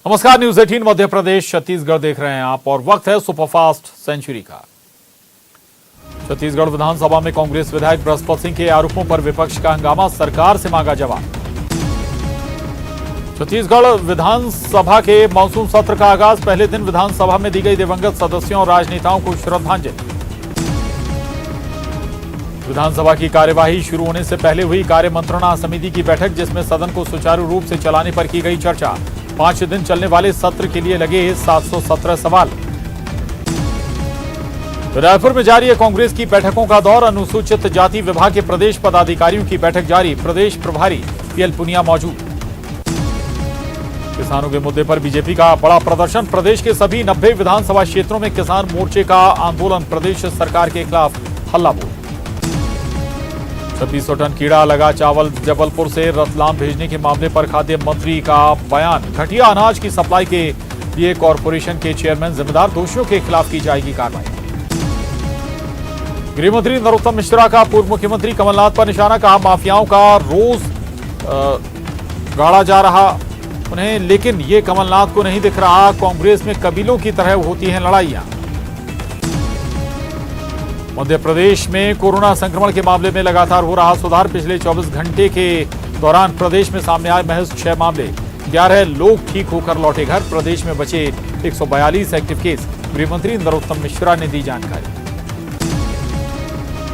नमस्कार, न्यूज 18 मध्य प्रदेश छत्तीसगढ़ देख रहे हैं आप और वक्त है सुपरफास्ट सेंचुरी का। छत्तीसगढ़ विधानसभा में कांग्रेस विधायक बृहस्पति सिंह के आरोपों पर विपक्ष का हंगामा, सरकार से मांगा जवाब। छत्तीसगढ़ विधानसभा के मानसून सत्र का आगाज, पहले दिन विधानसभा में दी गई दिवंगत सदस्यों और राजनेताओं को श्रद्धांजलि। विधानसभा की कार्यवाही शुरू होने से पहले हुई कार्य मंत्रणा समिति की बैठक, जिसमें सदन को सुचारू रूप से चलाने पर की गई चर्चा। 5 दिन चलने वाले सत्र के लिए लगे 717 सवाल। रायपुर में जारी है कांग्रेस की बैठकों का दौर, अनुसूचित जाति विभाग के प्रदेश पदाधिकारियों की बैठक जारी, प्रदेश प्रभारी पीएल पुनिया मौजूद। किसानों के मुद्दे पर बीजेपी का बड़ा प्रदर्शन, प्रदेश के सभी 90 विधानसभा क्षेत्रों में किसान मोर्चे का आंदोलन, प्रदेश सरकार के खिलाफ हल्ला बोल। 2600 टन कीड़ा लगा चावल जबलपुर से रतलाम भेजने के मामले पर खाद्य मंत्री का बयान, घटिया अनाज की सप्लाई के लिए कॉरपोरेशन के चेयरमैन जिम्मेदार, दोषियों के खिलाफ की जाएगी कार्रवाई। गृह मंत्री नरोत्तम मिश्रा का पूर्व मुख्यमंत्री कमलनाथ पर निशाना, कहा माफियाओं का रोज गाड़ा जा रहा उन्हें, लेकिन ये कमलनाथ को नहीं दिख रहा, कांग्रेस में कबीलों की तरह होती हैं लड़ाइयां। मध्य प्रदेश में कोरोना संक्रमण के मामले में लगातार हो रहा सुधार, पिछले 24 घंटे के दौरान प्रदेश में सामने आए महज 6 मामले, 11 लोग ठीक होकर लौटे घर, प्रदेश में बचे 142 एक्टिव केस। गृह मंत्री नरोत्तम मिश्रा ने दी जानकारी।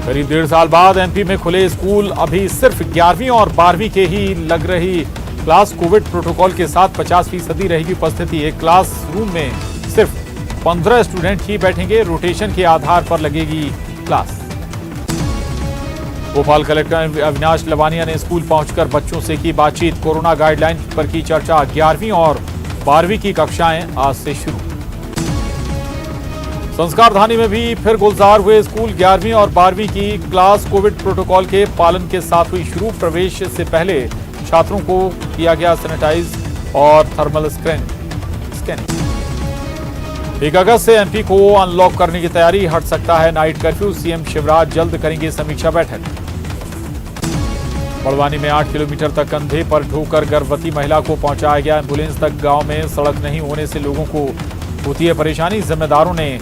करीब 1.5 साल बाद एमपी में खुले स्कूल, अभी सिर्फ 11वीं और 12वीं के ही लग रही क्लास, कोविड प्रोटोकॉल के साथ 50% रहेगी उपस्थिति। एक क्लास रूम में सिर्फ 15 स्टूडेंट ही बैठेंगे, रोटेशन के आधार पर लगेगी क्लास। भोपाल कलेक्टर अविनाश लवानिया ने स्कूल पहुंचकर बच्चों से की बातचीत, कोरोना गाइडलाइन पर की चर्चा। 11वीं और 12वीं की कक्षाएं आज से शुरू। संस्कारधानी में भी फिर गुलजार हुए स्कूल, 11वीं और 12वीं की क्लास कोविड प्रोटोकॉल के पालन के साथ हुई शुरू। प्रवेश से पहले छात्रों को किया गया सैनिटाइज और थर्मल स्कैनिंग। 1 अगस्त से एमपी को अनलॉक करने की तैयारी, हट सकता है नाइट कर्फ्यू, सीएम शिवराज जल्द करेंगे समीक्षा बैठक। बड़वानी में 8 किलोमीटर तक कंधे पर ढोकर गर्भवती महिला को पहुंचाया गया एम्बुलेंस तक, गांव में सड़क नहीं होने से लोगों को होती है परेशानी, जिम्मेदारों ने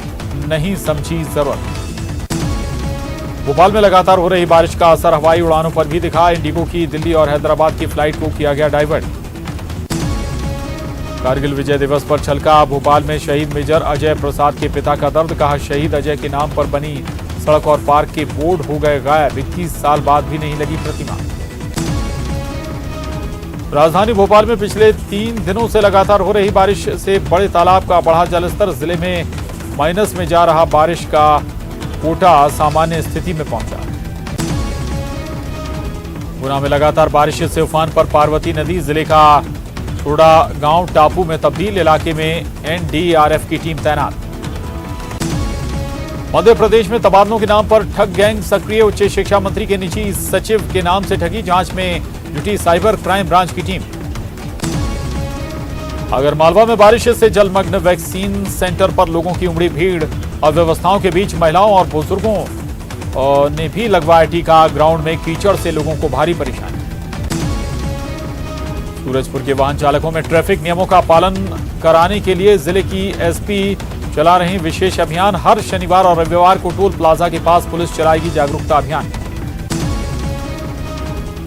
नहीं समझी जरूरत। भोपाल में लगातार हो रही बारिश का असर हवाई उड़ानों पर भी दिखा, इंडिगो की दिल्ली और हैदराबाद की फ्लाइट को किया गया डाइवर्ट। कारगिल विजय दिवस पर छलका, भोपाल में शहीद मेजर अजय प्रसाद के पिता का दर्द, कहा शहीद अजय के नाम पर बनी सड़क और पार्क के बोर्ड हो गए गायब, 21 साल बाद भी नहीं लगी प्रतिमा। राजधानी भोपाल में पिछले 3 दिनों से लगातार हो रही बारिश से बड़े तालाब का बढ़ा जलस्तर, जिले में माइनस में जा रहा, बारिश का कोटा सामान्य स्थिति में पहुंचा। गुना में लगातार बारिश से उफान पर पार्वती नदी, जिले का थोड़ा गांव टापू में तब्दील, इलाके में एनडीआरएफ की टीम तैनात। मध्य प्रदेश में तबादलों के नाम पर ठग गैंग सक्रिय, उच्च शिक्षा मंत्री के निजी सचिव के नाम से ठगी, जांच में जुटी साइबर क्राइम ब्रांच की टीम। अगर मालवा में बारिश से जलमग्न वैक्सीन सेंटर पर लोगों की उमड़ी भीड़, अव्यवस्थाओं के बीच महिलाओं और बुजुर्गों ने भी लगवाया टीका, ग्राउंड में कीचड़ से लोगों को भारी परेशानी। सूरजपुर के वाहन चालकों में ट्रैफिक नियमों का पालन कराने के लिए जिले की एसपी चला रही विशेष अभियान, हर शनिवार और रविवार को टोल प्लाजा के पास पुलिस चलाएगी जागरूकता अभियान।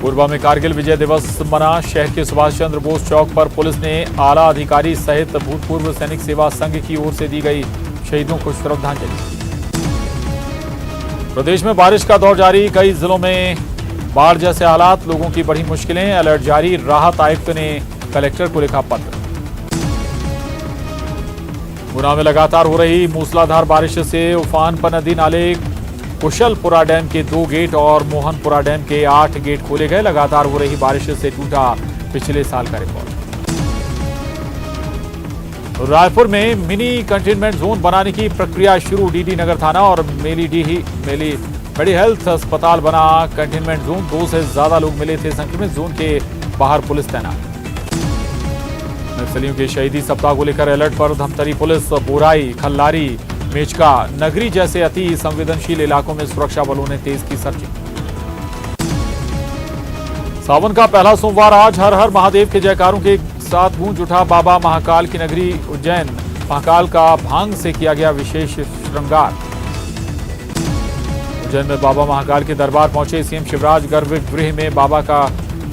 पूर्वा में कारगिल विजय दिवस मना, शहर के सुभाष चंद्र बोस चौक पर पुलिस ने आला अधिकारी सहित भूतपूर्व सैनिक सेवा संघ की ओर से दी गई शहीदों को श्रद्धांजलि। प्रदेश में बारिश का दौर जारी, कई जिलों में बाढ़ जैसे हालात, लोगों की बड़ी मुश्किलें, अलर्ट जारी, राहत आयुक्त ने कलेक्टर को लिखा पत्र। गुना में लगातार हो रही मूसलाधार बारिश से उफान पर नदी नाले, कुशलपुरा डैम के 2 गेट और मोहनपुरा डैम के 8 गेट खोले गए, लगातार हो रही बारिश से टूटा पिछले साल का रिकॉर्ड। रायपुर में मिनी कंटेनमेंट जोन बनाने की प्रक्रिया शुरू, डीडी नगर थाना और मेडी हेल्थ अस्पताल बना कंटेनमेंट जोन, 2 से ज्यादा लोग मिले थे संक्रमित, जोन के बाहर पुलिस तैनात। नक्सलियों के शहीदी सप्ताह को लेकर अलर्ट पर धमतरी पुलिस, बोराई, खल्लारी, मेचका, नगरी जैसे अति संवेदनशील इलाकों में सुरक्षा बलों ने तेज की सर्चिंग। सावन का पहला सोमवार आज, हर हर महादेव के जयकारों के साथ गूंज उठा बाबा महाकाल की नगरी उज्जैन। महाकाल का भांग से किया गया विशेष श्रृंगार। उज्जैन में बाबा महाकाल के दरबार पहुंचे सीएम शिवराज। गर्भगृह में बाबा का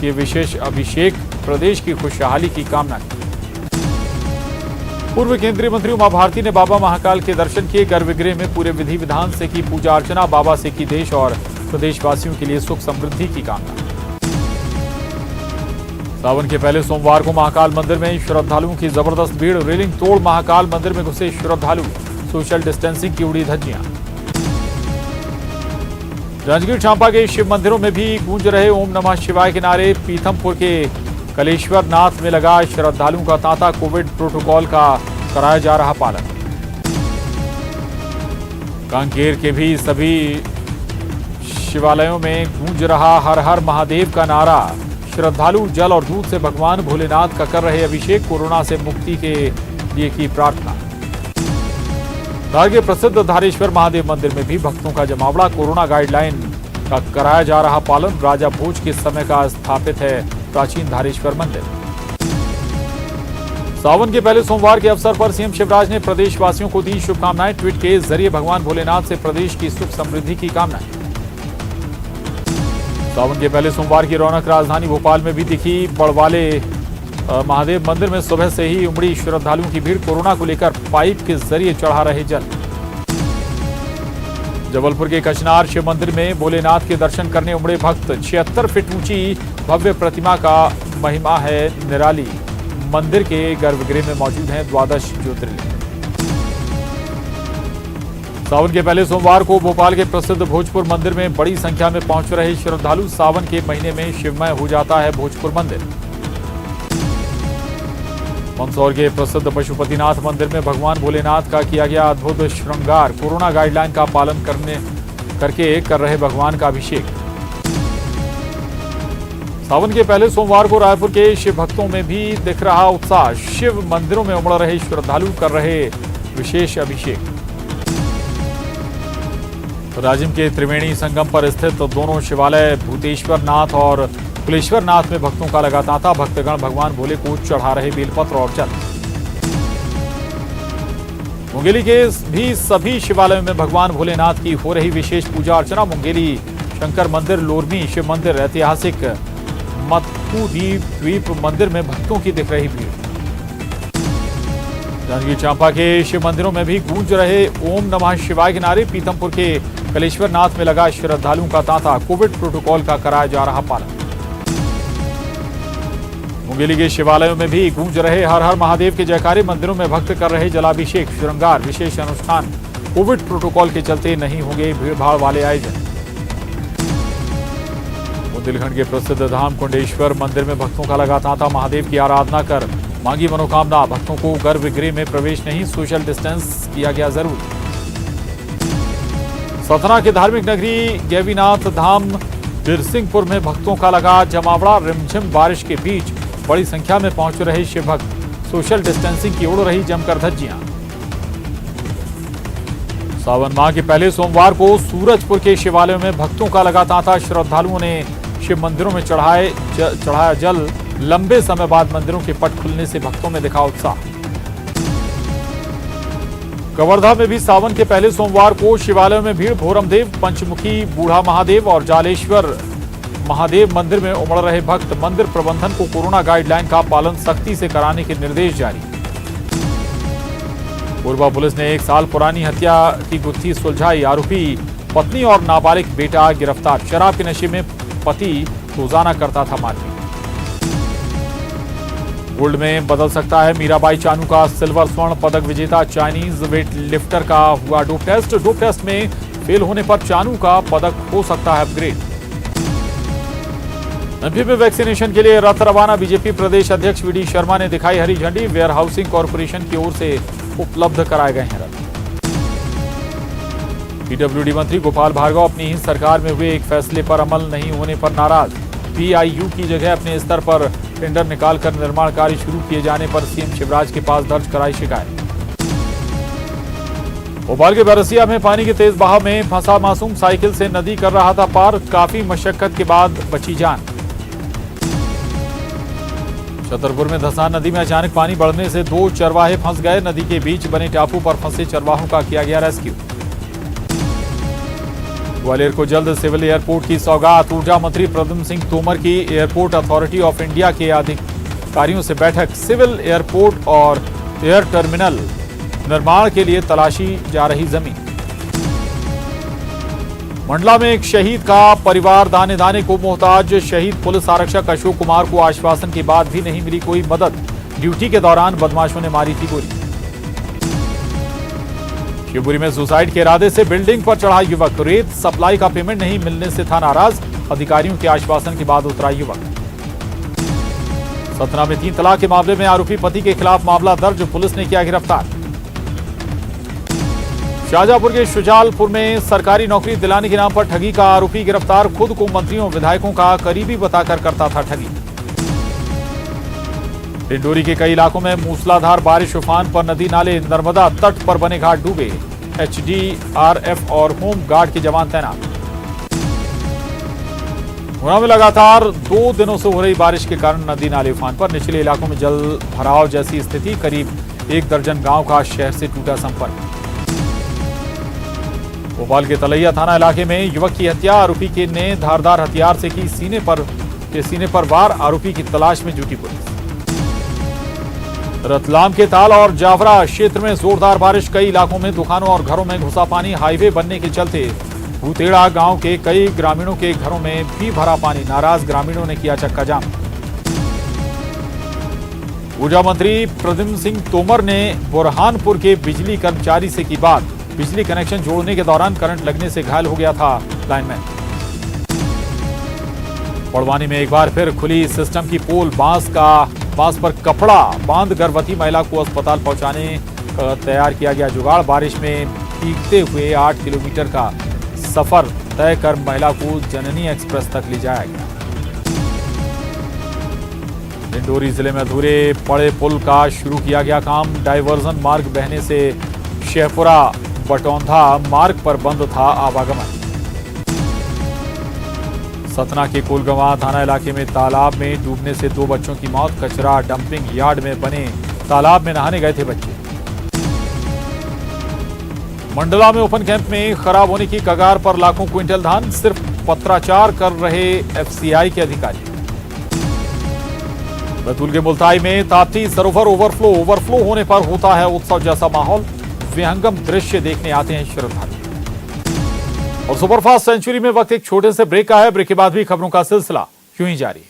ये विशेष अभिषेक, प्रदेश की खुशहाली की कामना की। पूर्व केंद्रीय मंत्री उमा भारती ने बाबा महाकाल के दर्शन किए। गर्भगृह में पूरे विधि विधान से की पूजा अर्चना। बाबा से की देश और प्रदेशवासियों के लिए सुख समृद्धि की कामना। सावन के पहले सोमवार को महाकाल मंदिर में श्रद्धालुओं की जबरदस्त भीड़। रेलिंग तोड़ महाकाल मंदिर में घुसे श्रद्धालु। सोशल डिस्टेंसिंग की उड़ी धज्जियां। जांजगीर चांपा के शिव मंदिरों में भी गूंज रहे ओम नमः शिवाय के नारे। पीथमपुर के कलेश्वर नाथ में लगा श्रद्धालुओं का तांता। कोविड प्रोटोकॉल का कराया जा रहा पालन। कांकेर के भी सभी शिवालयों में गूंज रहा हर हर महादेव का नारा। श्रद्धालु जल और दूध से भगवान भोलेनाथ का कर रहे अभिषेक। कोरोना से मुक्ति के लिए की प्रार्थना। धार के प्रसिद्ध धारेश्वर महादेव मंदिर में भी भक्तों का जमावड़ा। कोरोना गाइडलाइन का कराया जा रहा पालन। राजा भोज के समय का स्थापित है प्राचीन धारेश्वर मंदिर। सावन के पहले सोमवार के अवसर पर सीएम शिवराज ने प्रदेशवासियों को दी शुभकामनाएं। ट्वीट के जरिए भगवान भोलेनाथ से प्रदेश की सुख समृद्धि की कामनाएं। सावन के पहले सोमवार की रौनक राजधानी भोपाल में भी दिखी। बड़वाले महादेव मंदिर में सुबह से ही उमड़ी श्रद्धालुओं की भीड़। कोरोना को लेकर पाइप के जरिए चढ़ा रहे जल। जबलपुर के कचनार शिव मंदिर में भोलेनाथ के दर्शन करने उमड़े भक्त। 76 फीट ऊंची भव्य प्रतिमा का महिमा है निराली। मंदिर के गर्भगृह में मौजूद हैं 12 ज्योतिर्लिंग। सावन के पहले सोमवार को भोपाल के प्रसिद्ध भोजपुर मंदिर में बड़ी संख्या में पहुंच रहे श्रद्धालु। सावन के महीने में शिवमय हो जाता है भोजपुर मंदिर। मंदसौर के प्रसिद्ध पशुपतिनाथ मंदिर में भगवान भोलेनाथ का किया गया अद्भुत श्रृंगार। कोरोना गाइडलाइन का पालन करके कर रहे भगवान का अभिषेक। सावन के पहले सोमवार को रायपुर के शिव भक्तों में भी दिख रहा उत्साह। शिव मंदिरों में उमड़ रहे श्रद्धालु कर रहे विशेष अभिषेक। राजिम के त्रिवेणी संगम पर स्थित दोनों शिवालय भूतेश्वर नाथ और कुलेश्वर नाथ में भक्तों का लगा तांता। भक्तगण भगवान भोले को चढ़ा रहे बेलपत्र और जल। मुंगेली के भी सभी शिवालयों में भगवान भोलेनाथ की हो रही विशेष पूजा अर्चना। मुंगेली शंकर मंदिर, लोरमी शिव मंदिर, ऐतिहासिक मत्कूद्वीप मंदिर में भक्तों की दिख रही भीड़। जांजगीर चांपा के शिव मंदिरों में भी गूंज रहे ओम नमः शिवाय के नारे। पीथमपुर के कलेश्वर नाथ में लगा श्रद्धालुओं का तांता। कोविड प्रोटोकॉल का कराया जा रहा पालन। मुंगेली के शिवालयों में भी गूंज रहे हर हर महादेव के जयकारे। मंदिरों में भक्त कर रहे जलाभिषेक, श्रृंगार, विशेष अनुष्ठान। कोविड प्रोटोकॉल के चलते नहीं होंगे भीड़भाड़ वाले आयोजन। बुंदेलखंड के प्रसिद्ध धाम कुंडेश्वर मंदिर में भक्तों का लगा तांता। महादेव की आराधना कर मांगी मनोकामना। भक्तों को गर्भगृह में प्रवेश नहीं, सोशल डिस्टेंस किया गया जरूरी। सतना के धार्मिक नगरी गैवीनाथ धाम बिरसिंहपुर में भक्तों का लगा जमावड़ा। रिमझिम बारिश के बीच बड़ी संख्या में पहुंच रहे शिव भक्त। सोशल डिस्टेंसिंग की उड़ रही जमकर धज्जियां। सावन माह के पहले सोमवार को सूरजपुर के शिवालयों में भक्तों का लगा तांता। श्रद्धालुओं ने शिव मंदिरों में चढ़ाया जल। लंबे समय बाद मंदिरों के पट खुलने से भक्तों में दिखा उत्साह। कवर्धा में भी सावन के पहले सोमवार को शिवालयों में भीड़। भोरमदेव, पंचमुखी बूढ़ा महादेव और जालेश्वर महादेव मंदिर में उमड़ रहे भक्त। मंदिर प्रबंधन को कोरोना गाइडलाइन का पालन सख्ती से कराने के निर्देश जारी। कोरबा पुलिस ने 1 साल पुरानी हत्या की गुत्थी सुलझाई। आरोपी पत्नी और नाबालिग बेटा गिरफ्तार। शराब के नशे में पति रोजाना करता था मारपीट। गोल्ड में बदल सकता है मीराबाई चानू का सिल्वर स्वर्ण पदक विजेता। चाइनीज वेट लिफ्टर का हुआ डोप टेस्ट। डोप टेस्ट में फेल होने पर चानू का पदक हो सकता है अपग्रेड। एमपी में वैक्सीनेशन के लिए रथ रवाना। बीजेपी प्रदेश अध्यक्ष वीडी शर्मा ने दिखाई हरी झंडी। वेयर हाउसिंग कॉरपोरेशन की ओर से उपलब्ध कराए गए हैं रथ। पीडब्ल्यूडी मंत्री गोपाल भार्गव अपनी ही सरकार में हुए एक फैसले पर अमल नहीं होने पर नाराज। पीआईयू की जगह अपने स्तर पर टेंडर निकालकर निर्माण कार्य शुरू किए जाने पर सीएम शिवराज के पास दर्ज कराई शिकायत। भोपाल के बरसिया में पानी के तेज बहाव में फंसा मासूम साइकिल से नदी कर रहा था पार। काफी मशक्कत के बाद बची जान। छतरपुर में धसान नदी में अचानक पानी बढ़ने से 2 चरवाहे फंस गए। नदी के बीच बने टापू पर फंसे चरवाहों का किया गया रेस्क्यू। ग्वालियर को जल्द सिविल एयरपोर्ट की सौगात। ऊर्जा मंत्री प्रद्युम्न सिंह तोमर की एयरपोर्ट अथॉरिटी ऑफ इंडिया के अधिकारियों से बैठक। सिविल एयरपोर्ट और एयर टर्मिनल निर्माण के लिए तलाशी जा रही जमीन। मंडला में एक शहीद का परिवार दाने दाने को मोहताज। शहीद पुलिस आरक्षक अशोक कुमार को आश्वासन के बाद भी नहीं मिली कोई मदद। ड्यूटी के दौरान बदमाशों ने मारी थी गोली। शिवपुरी में सुसाइड के इरादे से बिल्डिंग पर चढ़ा युवक। रेत सप्लाई का पेमेंट नहीं मिलने से था नाराज। अधिकारियों के आश्वासन के बाद उतरा युवक। सतना में 3 तलाक के मामले में आरोपी पति के खिलाफ मामला दर्ज। पुलिस ने किया गिरफ्तार। शाहजहांपुर के शुजालपुर में सरकारी नौकरी दिलाने के नाम पर ठगी का आरोपी गिरफ्तार। खुद को मंत्रियों विधायकों का करीबी बताकर करता था ठगी। डिंडोरी के कई इलाकों में मूसलाधार बारिश। उफान पर नदी नाले। नर्मदा तट पर बने घाट डूबे। एचडीआरएफ और होम गार्ड के जवान तैनात। गुना में लगातार 2 दिनों से हो रही बारिश के कारण नदी नाले उफान पर। निचले इलाकों में जल भराव जैसी स्थिति। करीब 1 दर्जन गांव का शहर से टूटा संपर्क। भोपाल के तलैया थाना इलाके में युवक की हत्या। आरोपी के ने धारदार हथियार से की सीने पर वार। आरोपी की तलाश में जुटी पुलिस। रतलाम के ताल और जावरा क्षेत्र में जोरदार बारिश। कई इलाकों में दुकानों और घरों में घुसा पानी। हाईवे बनने के चलते भूतेड़ा गांव के कई ग्रामीणों के घरों में भी भरा पानी। नाराज ग्रामीणों ने किया चक्का जाम। ऊर्जा मंत्री प्रद्युम्न सिंह तोमर ने बुरहानपुर के बिजली कर्मचारी से की बात। बिजली कनेक्शन जोड़ने के दौरान करंट लगने से घायल हो गया था लाइनमैन। बड़वानी में एक बार फिर खुली सिस्टम की पोल। बांस पर कपड़ा बांध गर्भवती महिला को अस्पताल पहुंचाने का तैयार किया गया जुगाड़। बारिश में भीगते हुए 8 किलोमीटर का सफर तय कर महिला को जननी एक्सप्रेस तक ले जाया गया। डिंडोरी जिले में अधूरे पड़े पुल का शुरू किया गया काम। डायवर्जन मार्ग बहने से शेहपुरा बटौंधा मार्ग पर बंद था आवागमन। सतना के कोलगंवा थाना इलाके में तालाब में डूबने से 2 बच्चों की मौत। कचरा डंपिंग यार्ड में बने तालाब में नहाने गए थे बच्चे। मंडला में ओपन कैंप में खराब होने की कगार पर लाखों क्विंटल धान। सिर्फ पत्राचार कर रहे एफसीआई के अधिकारी। बैतूल के मुल्ताई में ताप्ती सरोवर ओवरफ्लो होने पर होता है उत्सव जैसा माहौल। विहंगम दृश्य देखने आते हैं श्रद्धालु। और सुपरफास्ट सेंचुरी में वक्त एक छोटे से ब्रेक का है। ब्रेक के बाद भी खबरों का सिलसिला यूं ही जारी।